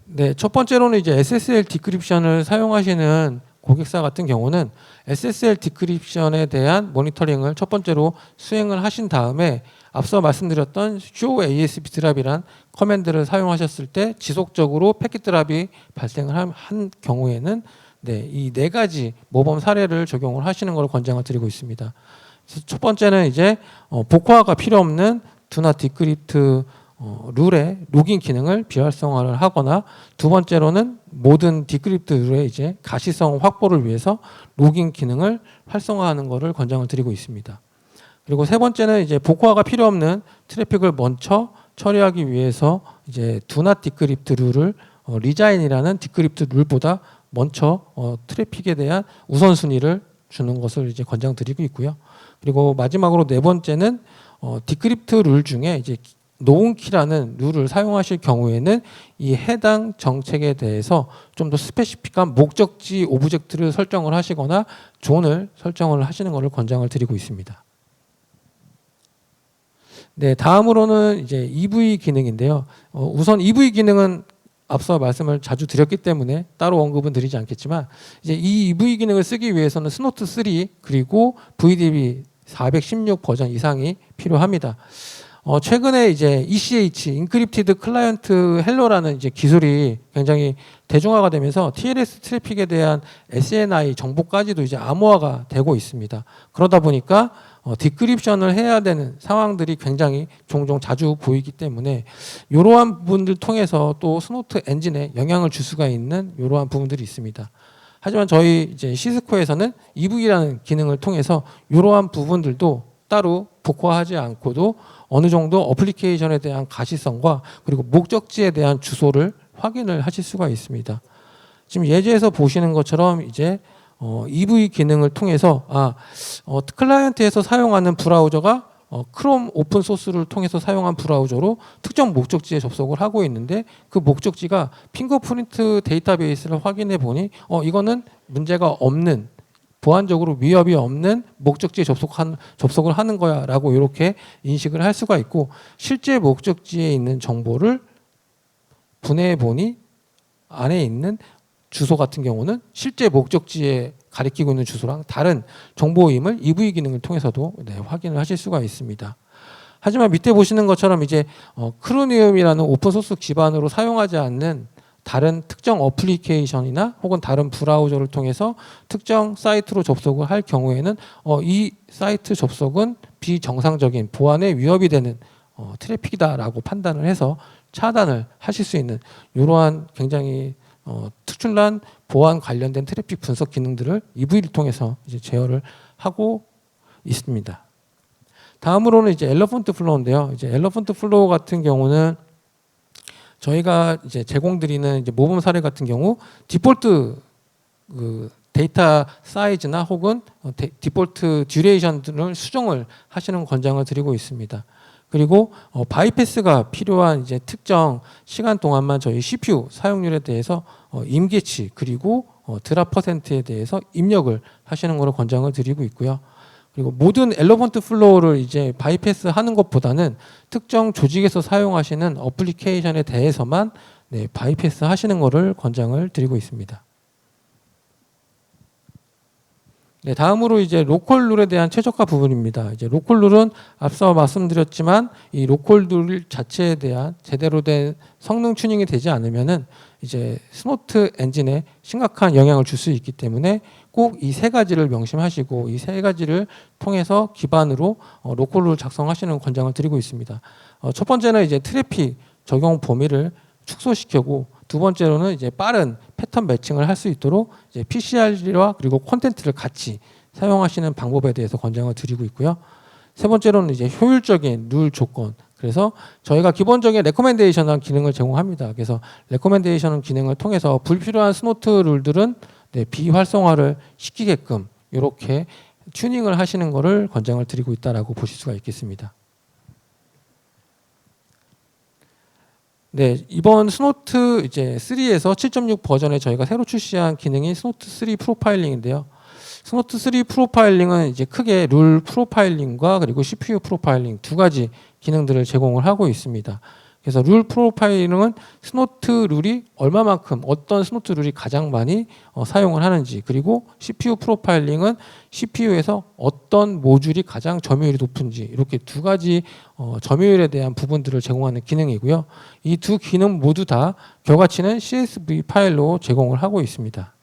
네, 첫 번째로는 이제 SSL 디크립션을 사용하시는 고객사 같은 경우는 SSL 디크립션에 대한 모니터링을 첫 번째로 수행을 하신 다음에 앞서 말씀드렸던 show ASP 드랍이란 커맨드를 사용하셨을 때 지속적으로 패킷 드랍이 발생을 한 경우에는 이 네 가지 모범 사례를 적용을 하시는 걸 권장을 드리고 있습니다. 그래서 첫 번째는 이제 복호화가 필요 없는 do not decrypt 룰의 로깅 기능을 비활성화를 하거나, 두 번째로는 모든 디크립트 룰의 이제 가시성 확보를 위해서 로깅 기능을 활성화하는 것을 권장을 드리고 있습니다. 그리고 세 번째는 이제 복호화가 필요 없는 트래픽을 먼저 처리하기 위해서 이제 do not decrypt 룰을 리자인이라는 디크립트 룰보다 먼저 트래픽에 대한 우선순위를 주는 것을 이제 권장드리고 있고요. 그리고 마지막으로 네 번째는 디크립트 룰 중에 이제 노운키라는 룰을 사용하실 경우에는 이 해당 정책에 대해서 좀 더 스페시픽한 목적지 오브젝트를 설정을 하시거나 존을 설정을 하시는 것을 권장을 드리고 있습니다. 네, 다음으로는 이제 EV 기능인데요. 우선 EV 기능은 앞서 말씀을 자주 드렸기 때문에 따로 언급은 드리지 않겠지만, 이제 이 EV 기능을 쓰기 위해서는 스노트 3 그리고 VDB 416 버전 이상이 필요합니다. 최근에 이제 ECH, Encrypted Client Hello라는 이제 기술이 굉장히 대중화가 되면서 TLS 트래픽에 대한 SNI 정보까지도 이제 암호화가 되고 있습니다. 그러다 보니까 디크립션을 해야 되는 상황들이 굉장히 종종 자주 보이기 때문에 이러한 부분들 통해서 또 스노트 엔진에 영향을 줄 수가 있는 이러한 부분들이 있습니다. 하지만 저희 이제 시스코에서는 EV라는 기능을 통해서 이러한 부분들도 따로 복호하지 않고도 어느 정도 어플리케이션에 대한 가시성과 그리고 목적지에 대한 주소를 확인을 하실 수가 있습니다. 지금 예제에서 보시는 것처럼 이제 EV 기능을 통해서 클라이언트에서 사용하는 브라우저가 크롬 오픈 소스를 통해서 사용한 브라우저로 특정 목적지에 접속을 하고 있는데, 그 목적지가 핑거프린트 데이터베이스를 확인해 보니 이거는 문제가 없는, 보안적으로 위협이 없는 목적지에 접속을 하는 거야 라고 이렇게 인식을 할 수가 있고, 실제 목적지에 있는 정보를 분해해 보니 안에 있는 주소 같은 경우는 실제 목적지에 가리키고 있는 주소랑 다른 정보임을 EV 기능을 통해서도 확인을 하실 수가 있습니다. 하지만 밑에 보시는 것처럼 이제 크로니움이라는 오픈 소스 기반으로 사용하지 않는 다른 특정 어플리케이션이나 혹은 다른 브라우저를 통해서 특정 사이트로 접속을 할 경우에는 이 사이트 접속은 비정상적인 보안에 위협이 되는 트래픽이다라고 판단을 해서 차단을 하실 수 있는 이러한 굉장히 특출난 보안 관련된 트래픽 분석 기능들을 EV를 통해서 이제 제어를 하고 있습니다. 다음으로는 이제 엘러펀트 플로우인데요. 이제 엘러펀트 플로우 같은 경우는 저희가 이제 제공드리는 이제 모범 사례 같은 경우 디폴트 그 데이터 사이즈나 혹은 디폴트 듀레이션 등을 수정을 하시는 권장을 드리고 있습니다. 그리고 바이패스가 필요한 이제 특정 시간 동안만 저희 CPU 사용률에 대해서 임계치 그리고 드랍 퍼센트에 대해서 입력을 하시는 것을 권장을 드리고 있고요. 그리고 모든 엘러펀트 플로우를 이제 바이패스 하는 것보다는 특정 조직에서 사용하시는 어플리케이션에 대해서만 바이패스 하시는 것을 권장을 드리고 있습니다. 네, 다음으로 이제 로컬 룰에 대한 최적화 부분입니다. 이제 로컬 룰은 앞서 말씀드렸지만 이 로컬 룰 자체에 대한 제대로 된 성능 튜닝이 되지 않으면은 이제 스노트 엔진에 심각한 영향을 줄 수 있기 때문에 꼭 이 세 가지를 명심하시고 이 세 가지를 통해서 기반으로 로컬 룰 작성하시는 권장을 드리고 있습니다. 첫 번째는 이제 트래픽 적용 범위를 축소시키고 두 번째로는 이제 빠른 패턴 매칭을 할 수 있도록 이제 PCR과 그리고 콘텐츠를 같이 사용하시는 방법에 대해서 권장을 드리고 있고요. 세 번째로는 이제 효율적인 룰 조건. 그래서 저희가 기본적인 레코멘데이션이라는 기능을 제공합니다. 그래서 레코멘데이션 기능을 통해서 불필요한 스노트 룰들은 비활성화를 시키게끔 이렇게 튜닝을 하시는 것을 권장을 드리고 있다라고 보실 수가 있겠습니다. 네, 이번 스노트 이제 3에서 7.6 버전에 저희가 새로 출시한 기능이 스노트 3 프로파일링인데요. 스노트 3 프로파일링은 이제 크게 룰 프로파일링과 그리고 CPU 프로파일링 두 가지 기능들을 제공을 하고 있습니다. 그래서 룰 프로파일링은 스노트 룰이 얼마만큼 어떤 스노트 룰이 가장 많이 사용을 하는지, 그리고 CPU 프로파일링은 CPU에서 어떤 모듈이 가장 점유율이 높은지, 이렇게 두 가지 점유율에 대한 부분들을 제공하는 기능이고요. 이 두 기능 모두 다 결과치는 CSV 파일로 제공을 하고 있습니다.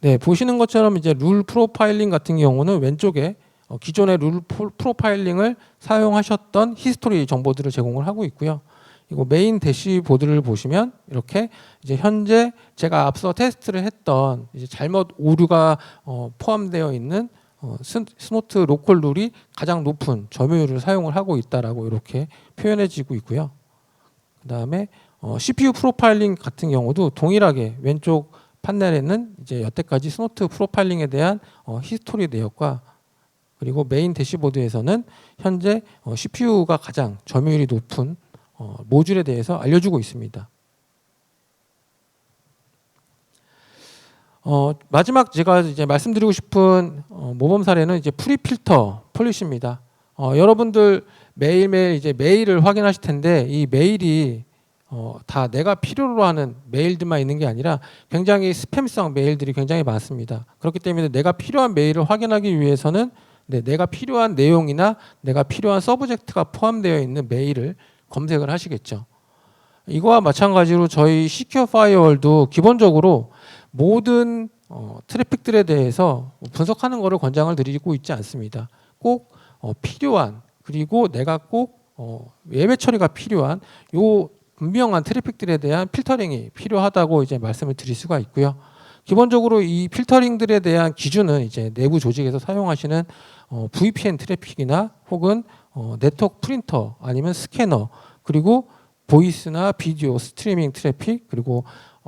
네, 보시는 것처럼 이제 룰 프로파일링 같은 경우는 왼쪽에 기존의 룰 프로파일링을 사용하셨던 히스토리 정보들을 제공을 하고 있고요. 그리고 메인 대시보드를 보시면 이렇게 이제 현재 제가 앞서 테스트를 했던 이제 잘못 오류가 포함되어 있는 스노트 로컬 룰이 가장 높은 점유율을 사용을 하고 있다라고 이렇게 표현해지고 있고요. 그다음에 CPU 프로파일링 같은 경우도 동일하게 왼쪽 판넬에는 이제 여태까지 스노트 프로파일링에 대한 히스토리 내역과 그리고 메인 대시보드에서는 현재 CPU가 가장 점유율이 높은 모듈에 대해서 알려주고 있습니다. 마지막 제가 이제 말씀드리고 싶은 모범 사례는 이제 프리필터 폴리시입니다. 여러분들 매일매일 이제 메일을 확인하실 텐데 이 메일이 다 내가 필요로 하는 메일들만 있는 게 아니라 굉장히 스팸성 메일들이 굉장히 많습니다. 그렇기 때문에 내가 필요한 메일을 확인하기 위해서는 내가 필요한 내용이나 내가 필요한 서브젝트가 포함되어 있는 메일을 검색을 하시겠죠. 이거와 마찬가지로 저희 시큐어 파이어월도 기본적으로 모든 트래픽들에 대해서 분석하는 것을 권장을 드리고 있지 않습니다. 꼭 필요한, 그리고 내가 꼭 예외 처리가 필요한 요 분명한 트래픽들에 대한 필터링이 필요하다고 이제 말씀을 드릴 수가 있고요. 기본적으로 이 필터링들에 대한 기준은 이제 내부 조직에서 사용하시는 VPN 트래픽이나 혹은 네트워크 프린터 아니면 스캐너, 그리고 보이스나 비디오 스트리밍 트래픽, 그리고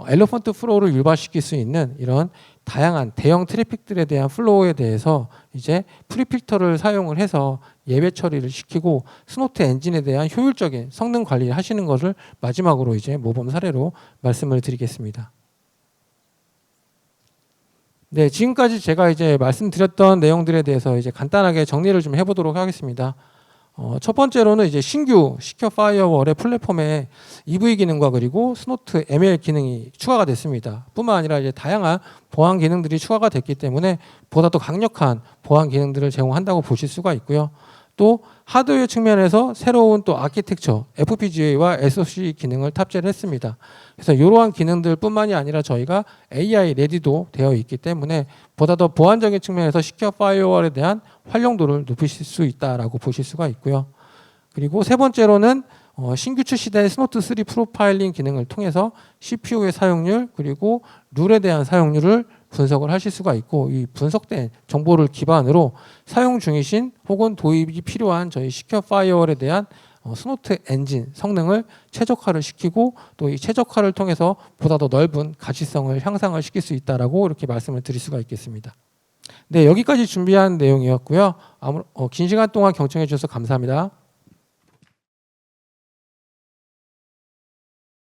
엘러펀트 플로우를 유발시킬 수 있는 이런 다양한 대형 트래픽들에 대한 플로우에 대해서 이제 프리필터를 사용을 해서 예외 처리를 시키고 스노트 엔진에 대한 효율적인 성능 관리를 하시는 것을 마지막으로 이제 모범 사례로 말씀을 드리겠습니다. 네, 지금까지 제가 이제 말씀드렸던 내용들에 대해서 이제 간단하게 정리를 좀 해보도록 하겠습니다. 첫 번째로는 이제 신규 시큐어 파이어월의 플랫폼에 EV 기능과 그리고 스노트 ML 기능이 추가가 됐습니다. 뿐만 아니라 이제 다양한 보안 기능들이 추가가 됐기 때문에 보다 더 강력한 보안 기능들을 제공한다고 보실 수가 있고요. 또 하드웨어 측면에서 새로운 또 아키텍처 FPGA와 SoC 기능을 탑재를 했습니다. 그래서 이러한 기능들뿐만이 아니라 저희가 AI 레디도 되어 있기 때문에 보다 더 보안적인 측면에서 시큐어 파이어월에 대한 활용도를 높이실 수 있다라고 보실 수가 있고요. 그리고 세 번째로는 신규 출시된 스노트 3 프로파일링 기능을 통해서 CPU의 사용률 그리고 룰에 대한 사용률을 분석을 하실 수가 있고, 이 분석된 정보를 기반으로 사용 중이신 혹은 도입이 필요한 저희 시큐어 파이어월에 대한 스노트 엔진 성능을 최적화를 시키고 또 이 최적화를 통해서 보다 더 넓은 가시성을 향상을 시킬 수 있다라고 이렇게 말씀을 드릴 수가 있겠습니다. 네, 여기까지 준비한 내용이었고요. 긴 시간 동안 경청해 주셔서 감사합니다.